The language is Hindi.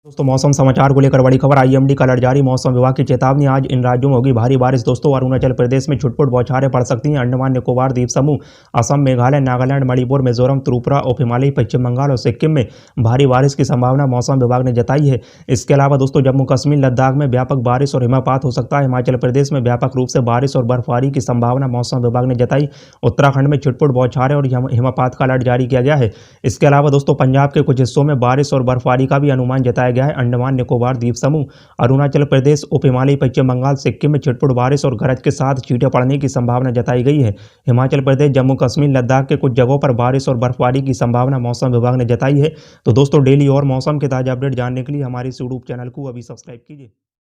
दोस्तों मौसम समाचार को लेकर बड़ी खबर। आईएमडी का अलर्ट जारी। मौसम विभाग की चेतावनी, आज इन राज्यों में होगी भारी बारिश। दोस्तों अरुणाचल प्रदेश में छुटपुट बौछारें पड़ सकती हैं। अंडमान निकोबार द्वीप समूह, असम, मेघालय, नागालैंड, मणिपुर, मिजोरम, त्रिपुरा, उप हिमालयी पश्चिम बंगाल और सिक्किम में भारी बारिश की संभावना मौसम विभाग ने जताई है। इसके अलावा दोस्तों जम्मू कश्मीर, लद्दाख में व्यापक बारिश और हिमपात हो सकता है। हिमाचल प्रदेश में व्यापक रूप से बारिश और बर्फबारी की संभावना मौसम विभाग ने जताई। उत्तराखंड में छुटपुट बौछारें और हिमपात का अलर्ट जारी किया गया है। इसके अलावा दोस्तों पंजाब के कुछ हिस्सों में बारिश और बर्फबारी का भी अनुमान जताया गया है। अंडमान निकोबार द्वीप समूह, अरुणाचल प्रदेश, उप हिमालयी पश्चिम बंगाल, सिक्किम में छिटपुट बारिश और गरज के साथ छींटे पड़ने की संभावना जताई गई है। हिमाचल प्रदेश, जम्मू कश्मीर, लद्दाख के कुछ जगहों पर बारिश और बर्फबारी की संभावना मौसम विभाग ने जताई है। तो दोस्तों डेली और मौसम के ताजा अपडेट जानने के लिए हमारे इस यूट्यूब चैनल को अभी सब्सक्राइब कीजिए।